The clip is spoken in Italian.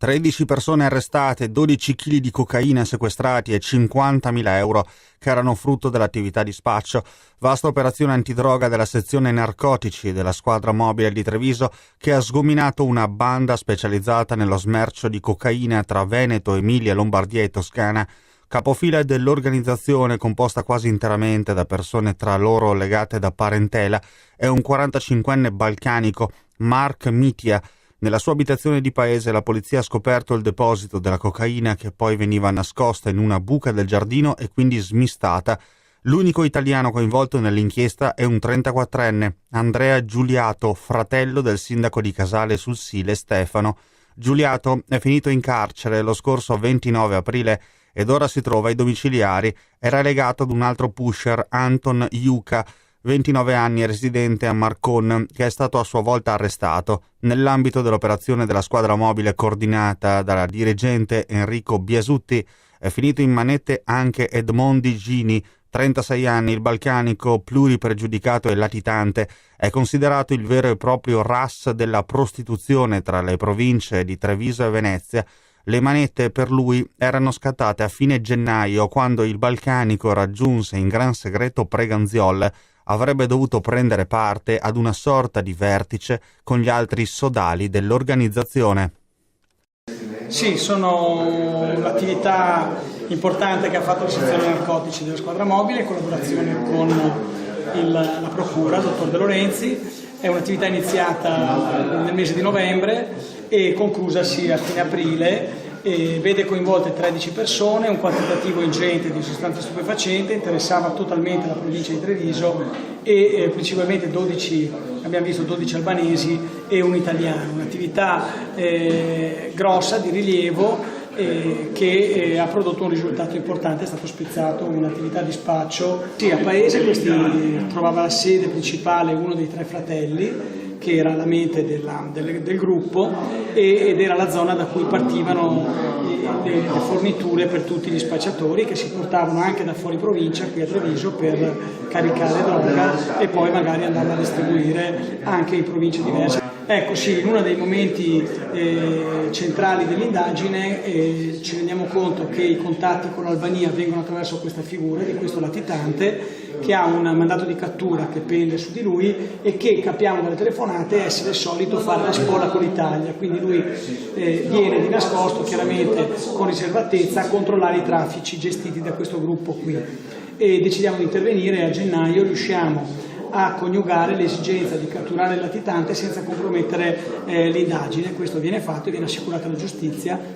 13 persone arrestate, 12 kg di cocaina sequestrati e 50.000 euro che erano frutto dell'attività di spaccio. Vasta operazione antidroga della sezione narcotici della squadra mobile di Treviso che ha sgominato una banda specializzata nello smercio di cocaina tra Veneto, Emilia, Lombardia e Toscana. Capofila dell'organizzazione, composta quasi interamente da persone tra loro legate da parentela, è un 45enne balcanico, Mark Mitia. Nella sua abitazione di paese la polizia ha scoperto il deposito della cocaina che poi veniva nascosta in una buca del giardino e quindi smistata. L'unico italiano coinvolto nell'inchiesta è un 34enne, Andrea Giuliato, fratello del sindaco di Casale sul Sile Stefano. Giuliato è finito in carcere lo scorso 29 aprile ed ora si trova ai domiciliari. Era legato ad un altro pusher, Anton Juca, 29 anni, residente a Marcon, che è stato a sua volta arrestato. Nell'ambito dell'operazione della squadra mobile coordinata dalla dirigente Enrico Biasutti è finito in manette anche Edmondi Gini, 36 anni, il balcanico pluripregiudicato e latitante. È considerato il vero e proprio RAS della prostituzione tra le province di Treviso e Venezia. Le manette per lui erano scattate a fine gennaio, quando il balcanico raggiunse in gran segreto Preganziol. Avrebbe dovuto prendere parte ad una sorta di vertice con gli altri sodali dell'organizzazione. Sì, sono un'attività importante che ha fatto la sezione narcotici della squadra mobile in collaborazione con la procura, il dottor De Lorenzi. È un'attività iniziata nel mese di novembre e conclusasi a fine aprile. E vede coinvolte 13 persone, un quantitativo ingente di sostanze stupefacenti, interessava totalmente la provincia di Treviso e principalmente 12 albanesi e un italiano. Un'attività grossa, di rilievo, che ha prodotto un risultato importante. È stato spezzato un'attività di spaccio. Sì, a Paese trovava la sede principale uno dei tre fratelli, che era la mente del gruppo ed era la zona da cui partivano le forniture per tutti gli spacciatori, che si portavano anche da fuori provincia qui a Treviso per caricare droga e poi magari andarla a distribuire anche in province diverse. Ecco sì, in uno dei momenti centrali dell'indagine ci rendiamo conto che i contatti con l'Albania avvengono attraverso questa figura di questo latitante che ha un mandato di cattura che pende su di lui e che capiamo dalle telefonate essere solito fare la spola con l'Italia, quindi lui viene di nascosto, chiaramente con riservatezza, a controllare i traffici gestiti da questo gruppo qui e decidiamo di intervenire e a gennaio riusciamo a coniugare l'esigenza di catturare il latitante senza compromettere l'indagine. Questo viene fatto e viene assicurata la giustizia.